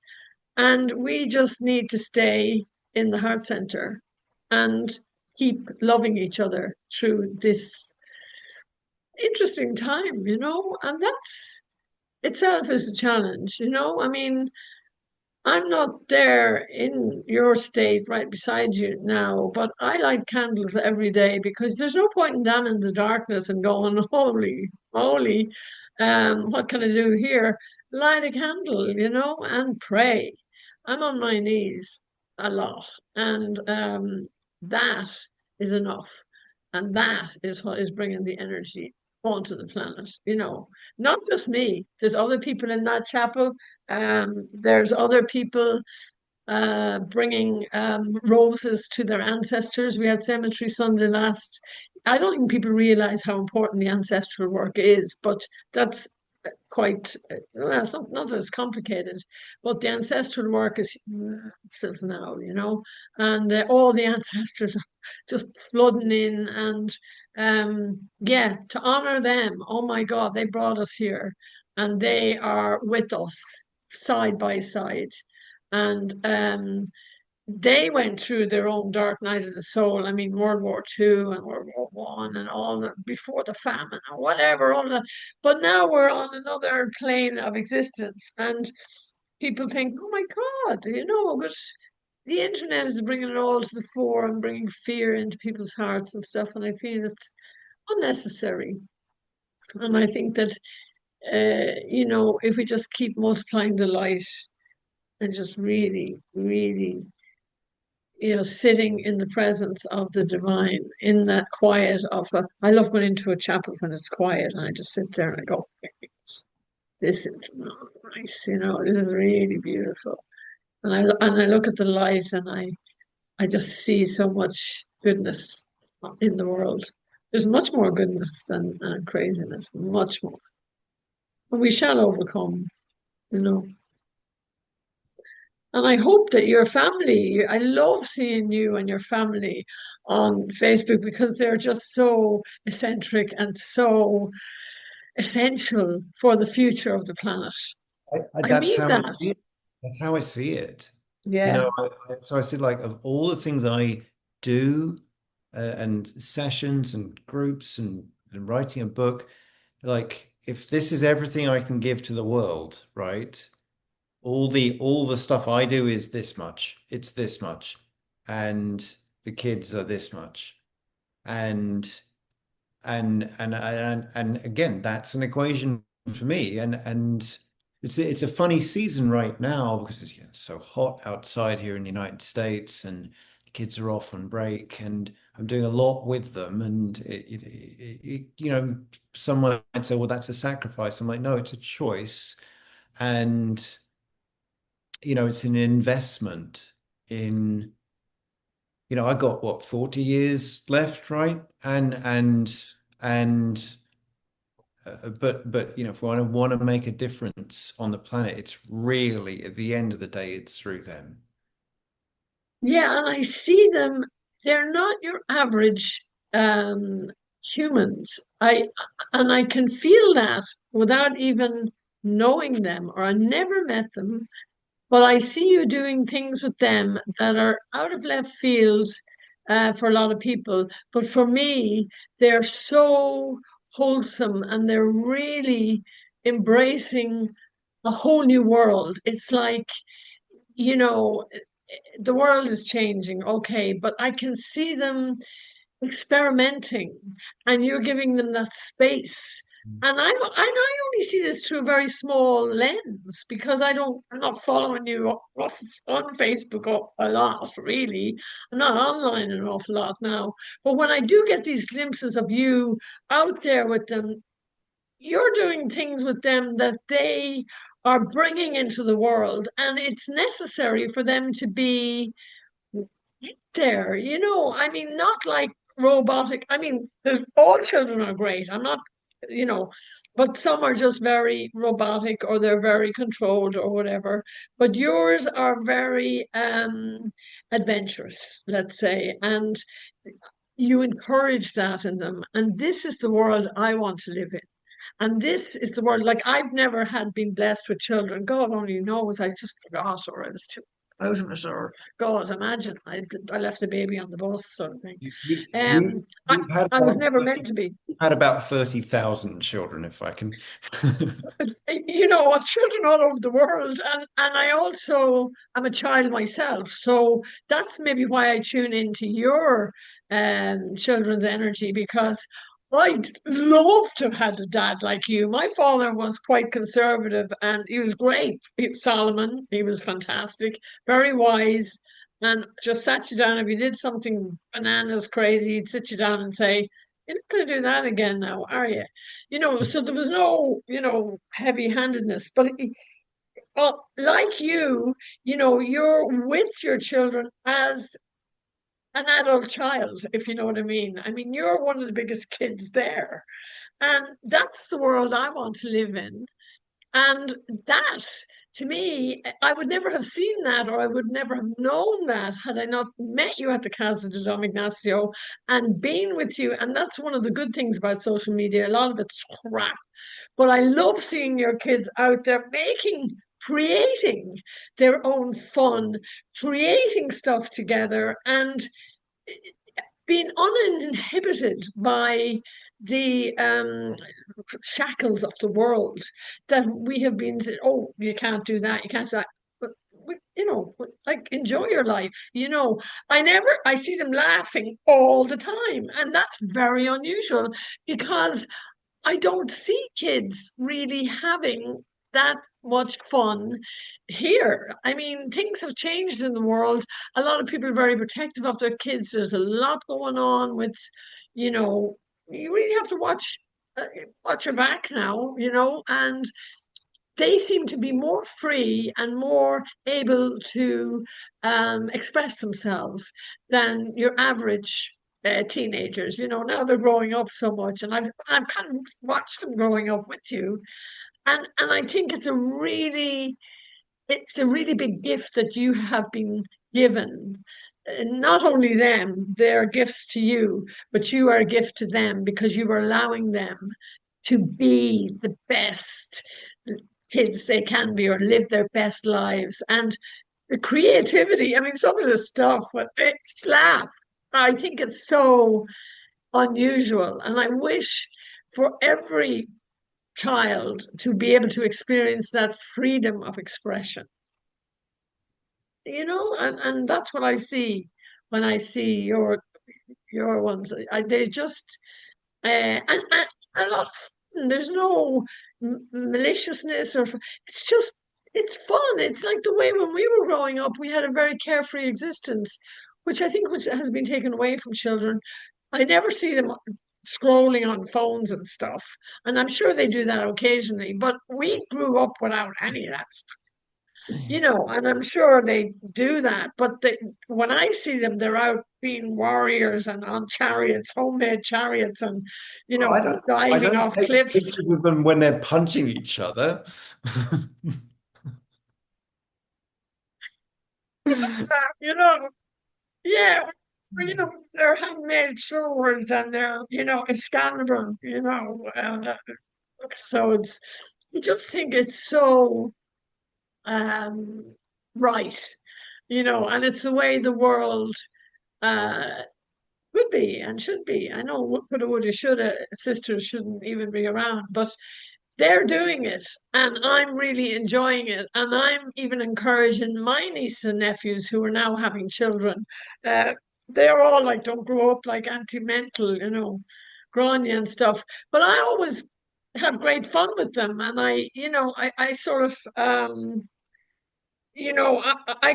And we just need to stay in the heart center and keep loving each other through this interesting time, and that's itself is a challenge. I mean, I'm not there in your state right beside you now, but I light candles every day because there's no point in down in the darkness and going, holy, holy, what can I do here? Light a candle, and pray. I'm on my knees a lot, and that is enough. And that is what is bringing the energy onto the planet. Not just me. There's other people in that chapel. There's other people bringing roses to their ancestors. We had Cemetery Sunday last. I don't think people realize how important the ancestral work is, but that's quite, well, it's not as complicated, but the ancestral work is massive now, and all the ancestors are just flooding in, and yeah, to honor them. Oh my God, they brought us here and they are with us side by side. And they went through their own dark night of the soul. I mean, World War Two and World War One and all the before the famine or whatever, all that. But now we're on another plane of existence, and people think, "Oh my God," but the internet is bringing it all to the fore and bringing fear into people's hearts and stuff. And I feel it's unnecessary. And I think that if we just keep multiplying the light and just really, really sitting in the presence of the divine, in that quiet of I love going into a chapel when it's quiet and I just sit there and I go, this is nice, this is really beautiful. And I look at the light and I just see so much goodness in the world. There's much more goodness than craziness, much more. And we shall overcome, you know. And I hope that your family, I love seeing you and your family on Facebook because they're just so eccentric and so essential for the future of the planet. I That's mean how I that. see it. That's how I see it. You Yeah. know, so I said, like, of all the things I do, and sessions and groups and writing a book, like, if this is everything I can give to the world, right? All the stuff I do is this much. It's this much. And the kids are this much. And and again, that's an equation for me. And it's a funny season right now because it's, so hot outside here in the United States, and the kids are off on break, and I'm doing a lot with them. And someone might say, well, that's a sacrifice. I'm like, no, it's a choice. And it's an investment in, I got what, 40 years left, right? And but if I want to make a difference on the planet, it's really, at the end of the day, it's through them. Yeah, and I see them, they're not your average um humans. I can feel that without even knowing them, or I never met them. But I see you doing things with them that are out of left field for a lot of people. But for me, they're so wholesome and they're really embracing a whole new world. It's like, you know, the world is changing, okay, but I can see them experimenting and you're giving them that space. And I only see this through a very small lens because I'm not following you on Facebook a lot, really. I'm not online an awful lot now. But when I do get these glimpses of you out there with them, you're doing things with them that they are bringing into the world. And it's necessary for them to be there, I mean, not like robotic. I mean, all children are great. I'm not, you know, but some are just very robotic or they're very controlled or whatever. But yours are very adventurous, let's say, and you encourage that in them. And this is the world I want to live in. And this is the world, like I've never had been blessed with children. God only knows, I just forgot, or I was too out of it, or God, imagine, I left the baby on the bus, sort of thing. You, you, Um, you, I, you've had I was about never meant to be. 30,000 children, if I can. Children all over the world, and I also am a child myself, so that's maybe why I tune into your children's energy because I'd love to have had a dad like you. My father was quite conservative, and he was great. Solomon, he was fantastic, very wise, and just sat you down if you did something bananas crazy. He'd sit you down and say, "You're not going to do that again now, are you?" So there was no, heavy-handedness. But like you're with your children as an adult child, if you know what I mean. I mean, you're one of the biggest kids there. And that's the world I want to live in. And that to me, I would never have seen that, or I would never have known that had I not met you at the Casa de Dom Ignacio and been with you. And that's one of the good things about social media. A lot of it's crap, but I love seeing your kids out there creating their own fun, creating stuff together, and being uninhibited by the shackles of the world that we have been, oh, you can't do that, you can't do that. But, like enjoy your life. I see them laughing all the time, and that's very unusual because I don't see kids really having that much fun here. I mean, things have changed in the world. A lot of people are very protective of their kids. There's a lot going on with, you know, you really have to watch your back now, and they seem to be more free and more able to express themselves than your average teenagers. Now they're growing up so much, and I've kind of watched them growing up with you, and I think it's a really big gift that you have been given. Not only them, they're gifts to you, but you are a gift to them because you are allowing them to be the best kids they can be or live their best lives. And the creativity, I mean, some of the stuff, just laugh. I think it's so unusual. And I wish for every child to be able to experience that freedom of expression, and that's what I see when I see your ones. They just and a lot of fun. There's no maliciousness, it's fun. It's like the way when we were growing up, we had a very carefree existence, which I think has been taken away from children. I never see them scrolling on phones and stuff, and I'm sure they do that occasionally. But we grew up without any of that stuff. And I'm sure they do that, but when I see them, they're out being warriors and on chariots, homemade chariots, and Well, I diving don't off take cliffs. pictures of them when they're punching each other. Yeah, they're handmade swords and they're, Excalibur, so you just think it's so um, right, and it's the way the world uh, could be and should be. I know coulda, woulda, shoulda sisters shouldn't even be around, but they're doing it and I'm really enjoying it. And I'm even encouraging my nieces and nephews who are now having children. Uh, they're all like, don't grow up like anti-mental, Grainne and stuff. But I always have great fun with them. And I sort of, I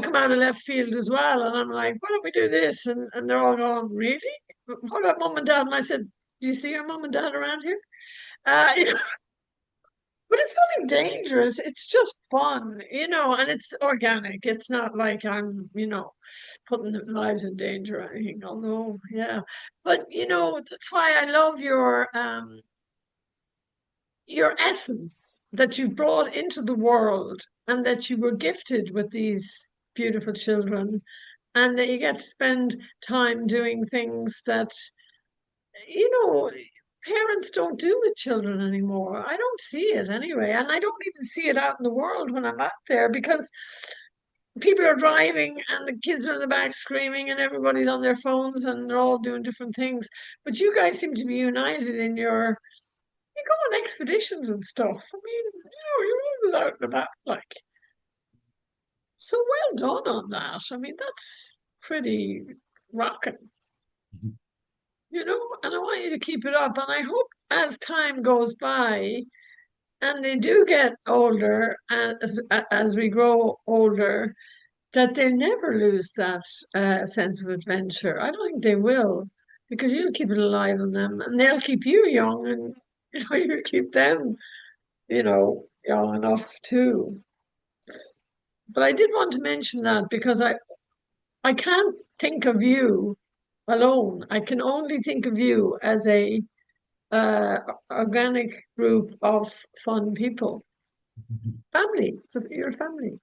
come out of left field as well. And I'm like, why don't we do this? And they're all going, really? What about mom and dad? And I said, do you see your mom and dad around here? Uh, But it's nothing dangerous. It's just fun, and it's organic. It's not like I'm, putting lives in danger or anything. Although, yeah. But that's why I love your essence that you've brought into the world and that you were gifted with these beautiful children and that you get to spend time doing things that you know, parents don't do with children anymore. I don't see it anyway. And I don't even see it out in the world when I'm out there because people are driving and the kids are in the back screaming and everybody's on their phones and they're all doing different things. But you guys seem to be united you go on expeditions and stuff. I mean, you're always out and about, like. So well done on that. I mean, that's pretty rocking. And I want you to keep it up. And I hope as time goes by and they do get older, as we grow older, that they never lose that sense of adventure. I don't think they will, because you'll keep it alive in them and they'll keep you young and, you keep them, young enough too. But I did want to mention that because I can't think of you alone. I can only think of you as a uh, organic group of fun people. Family. So you're family.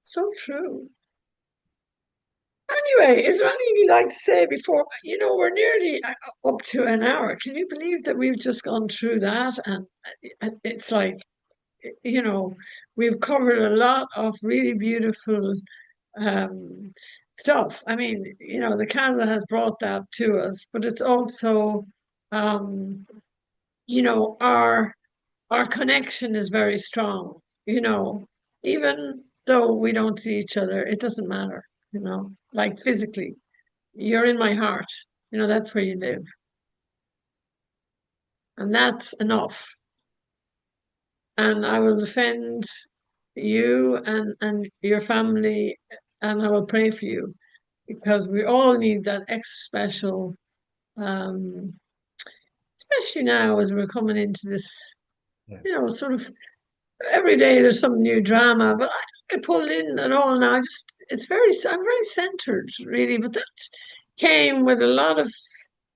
So true. Anyway, is there anything you'd like to say before? We're nearly up to an hour. Can you believe that we've just gone through that? And it's like, you know, we've covered a lot of really beautiful um, stuff. I mean, the Casa has brought that to us, but it's also, um, our connection is very strong. You know, even though we don't see each other, it doesn't matter. Like physically, you're in my heart. That's where you live, and that's enough. And I will defend you and your family, and I will pray for you because we all need that extra special, um, especially now as we're coming into this, Yeah. sort of every day there's some new drama, but I don't get pulled in at all now. I'm very centered, really, but that came with a lot of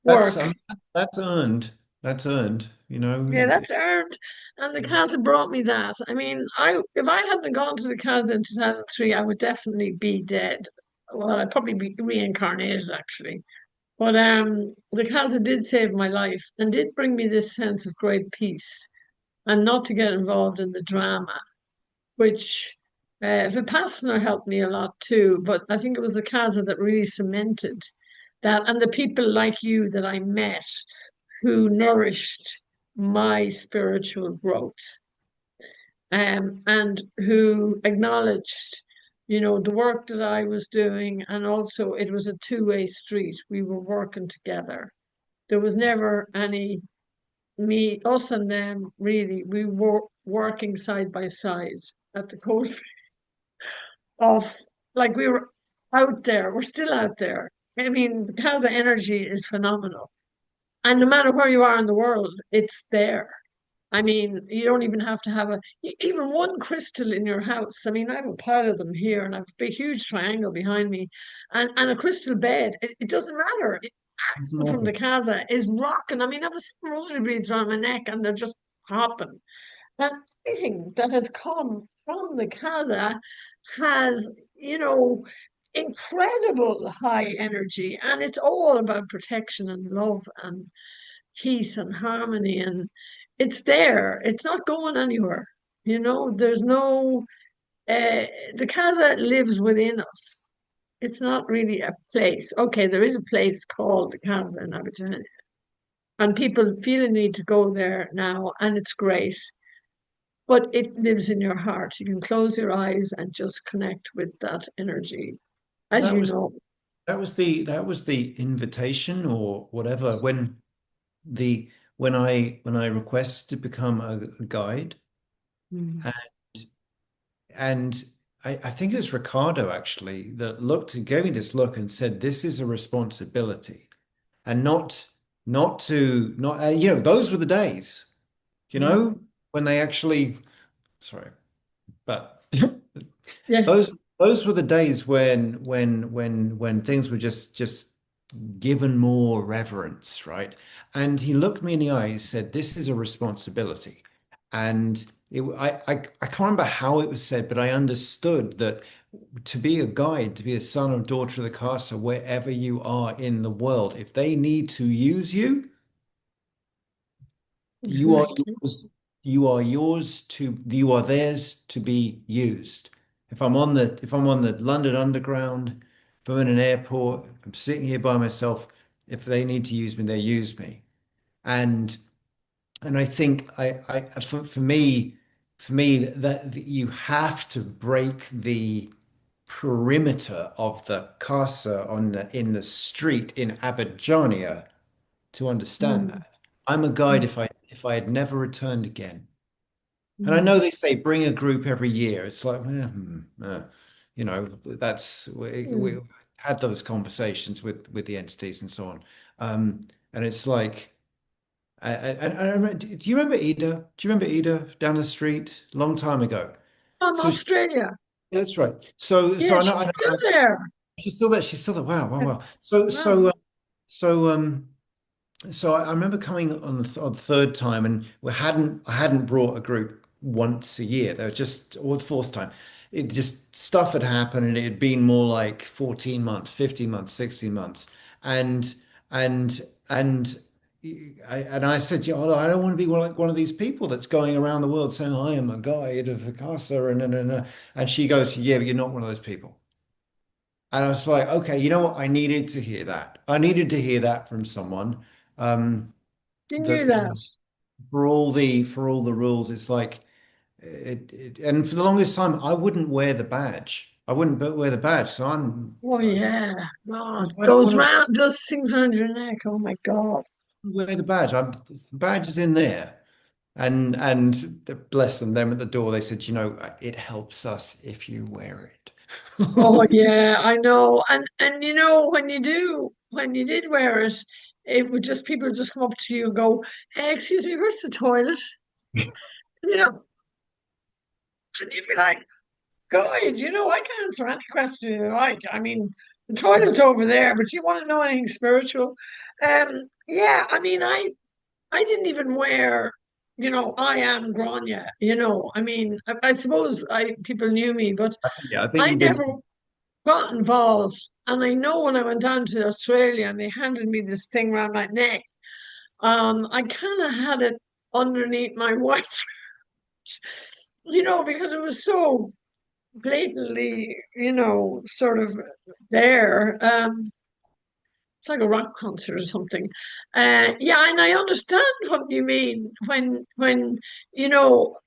That's work. that's earned. That's earned. Yeah, that's earned, and the Casa brought me that. I mean, I if I hadn't gone to the Casa in 2003, I would definitely be dead. Well, I'd probably be reincarnated actually. But the Casa did save my life and did bring me this sense of great peace and not to get involved in the drama, which Vipassana helped me a lot too. But I think it was the Casa that really cemented that, and the people like you that I met who nourished my spiritual growth, and who acknowledged, the work that I was doing, and also it was a two-way street. We were working together. There was never any me, us and them, really. We were working side by side at the cold of, like, we were out there. We're still out there. I mean, the Casa energy is phenomenal. And no matter where you are in the world, it's there. I mean, you don't even have to have even one crystal in your house. I mean, I have a pile of them here, and I have a big, huge triangle behind me, and a crystal bed. It doesn't matter. it's From the more. Casa is rocking. I mean, I have a rosary beads around my neck, and they're just popping. And everything that has come from the Casa has, you know, incredible high energy, and it's all about protection and love and peace and harmony, and it's there. It's not going anywhere. There's no the Casa lives within us. It's not really a place. Okay, there is a place called the Casa in Abidjan, and people feel a need to go there now, and it's great. But it lives in your heart. You can close your eyes and just connect with that energy, as That you was know. that was the invitation or whatever the when I requested to become a guide, Mm. and I think it was Ricardo actually that gave me this look and said this is a responsibility, and not those were the days, you Yeah. know when they actually, sorry, but Yeah. those were the days when things were just given more reverence, right? And he looked me in the eye, he said, "This is a responsibility." And I can't remember how it was said, but I understood that to be a guide, to be a son or daughter of the Casa, wherever you are in the world, if they need to use you, you are Exactly. yours, you are theirs to be used. If I'm on the London Underground, if I'm in an airport, if I'm sitting here by myself, if they need to use me, they use me. And and I think for me that you have to break the perimeter of the casa in the street in Abidjania to understand Mm. that. I'm a guide Mm. if I had never returned again. And I Mm. know they say bring a group every year. It's like, that's we Mm. had those conversations with the entities and so on. And it's like, do you remember Ida? Do you remember Ida down the street a long time ago? From So she, Australia. that's right. So Yeah, I she's still know there. she's still there. She's still there. Wow, wow, Yeah. wow. So Wow. so so So I remember coming on the third time, and I hadn't brought a group once a year. They were just, or the fourth time. It just stuff had happened, and it had been more like 14 months, 15 months, 16 months, and and and I said, "Yeah, I don't want to be like one of these people that's going around the world saying I am a guide of the Casa," and she goes, "Yeah, but you're not one of those people." And I was like, "Okay, you know what? I needed to hear that. I needed to hear that from someone." Um, You knew that that. for all the rules, it's like and for the longest time I wouldn't wear the badge. I wouldn't wear the badge. So Oh yeah. God. I don't want to Those things around your neck. Oh my God. wear the badge. The badge is in there. And bless them at the door, they said, it helps us if you wear Oh it. yeah, I know. And you know, when you did wear it, it would just people would just come up to you and go, "Hey, excuse me, where's the toilet?" You know, and you'd be like, "Guys, I can answer any question you like. I mean, the toilet's over there, but you want to know anything spiritual?" Yeah, I mean, I didn't even wear, I am Grainne, I mean, I suppose people knew me, but Yeah, I think I you did. never got involved. And I know when I went down to Australia and they handed me this thing around my neck, I kind of had it underneath my white, because it was so blatantly, sort of there. It's like a rock concert or something. Yeah, and I understand what you mean when you know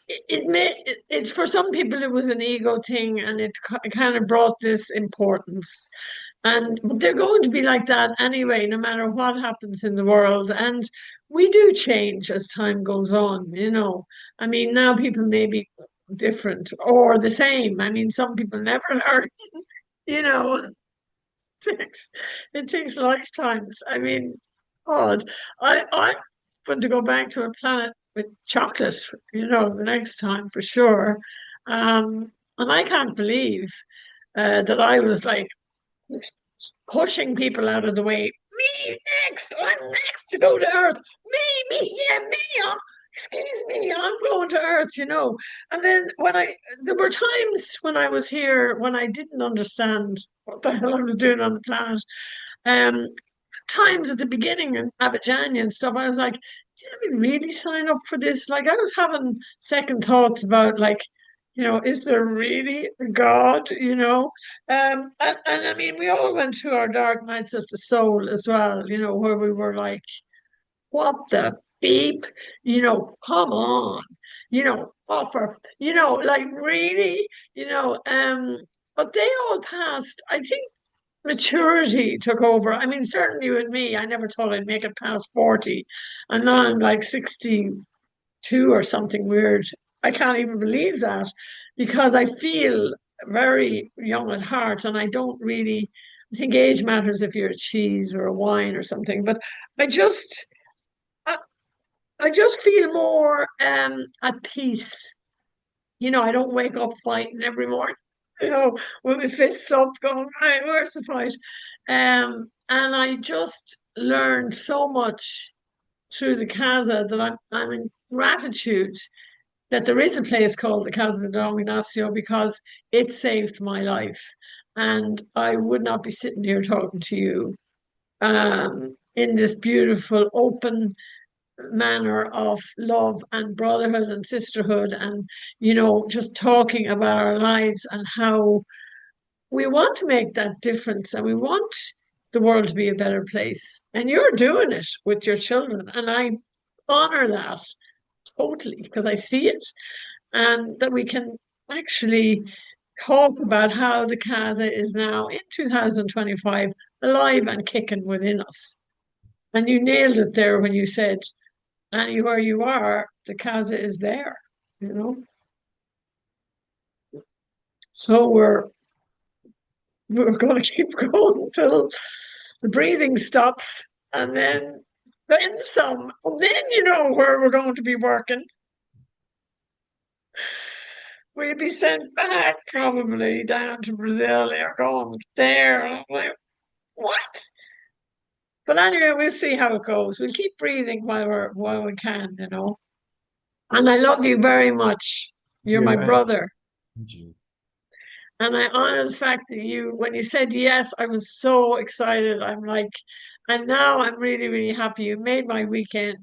it, it's for some people it was an ego thing and it kind of brought this importance. And they're going to be like that anyway, no matter what happens in the world. And we do change as time goes on. I mean, now people may be different or the same. I mean, some people never learn, you know. It takes lifetimes. I mean, God, I'm going to go back to a planet with chocolate, the next time for sure. And I can't believe that I was like pushing people out of the way. Me next. I'm next to go to Earth. Me, yeah, me. Excuse me, I'm going to Earth. And then there were times when I was here when I didn't understand what the hell I was doing on the planet. Um, Times at the beginning in Abidjan and stuff, I was like, did we really sign up for this? Like, I was having second thoughts about, like, is there really a God? And I mean, we all went through our dark nights of the soul as well, where we were like, what the beep? Come on, offer, like really, but they all passed. I think maturity took over. I mean, certainly with me, I never thought I'd make it past 40. And now I'm like 62 or something weird. I can't even believe that because I feel very young at heart and I don't really I think age matters if you're a cheese or a wine or something. But I just I, I just feel more at peace. I don't wake up fighting every morning, with my fists up going, right, where's the fight? And I just learned so much through the Casa that I'm in gratitude that there is a place called the Casa de Inacio because it saved my life. And I would not be sitting here talking to you in this beautiful, open manner of love and brotherhood and sisterhood and just talking about our lives and how we want to make that difference and we want the world to be a better place and you're doing it with your children and I honor that totally because I see it and that we can actually talk about how the casa is now in 2025 alive and kicking within us and you nailed it there when you said anywhere you are, the casa is there, you know. So we're going to keep going until the breathing stops, and then some, and then you know where we're going to be working. We'll be sent back probably down to Brazil. They're going there. And I'm like, what? But anyway, we'll see how it goes. We'll keep breathing while we can, And I love you very much. You're my You brother. and you. And I honor the fact that when you said yes, I was so excited. I'm like, and now I'm really, really happy. You made my weekend,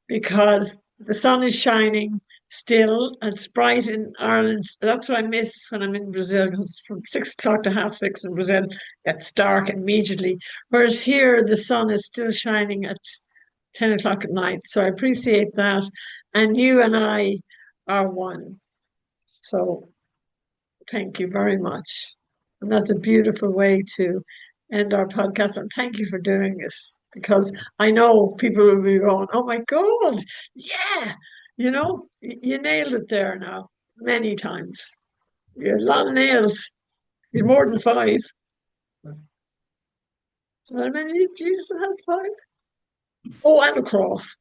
because the sun is shining still. And it's bright in Ireland. That's what I miss when I'm in Brazil, because from 6 o'clock to half six in Brazil, it's dark immediately. Whereas here, the sun is still shining at 10 o'clock at night. So I appreciate that. And you and I are one. So thank you very much. And that's a beautiful way to end our podcast. And thank you for doing this, because I know people will be going, oh my God, yeah, you nailed it there now many times. You had a lot of nails. You had more than five. So how many did Jesus have? Five? Oh, and a cross.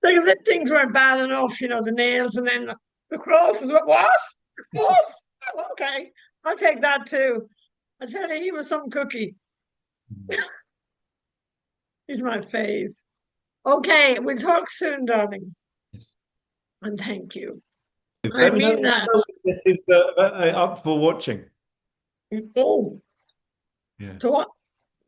Like as if things weren't bad enough, the nails and then the cross is what? The cross? Oh, okay. I'll take that too. I tell you, he was some cookie. He's my fave. Okay, we'll talk soon, darling. And thank you. I Let me know mean that. if this is up for watching. Oh, Yeah. to what?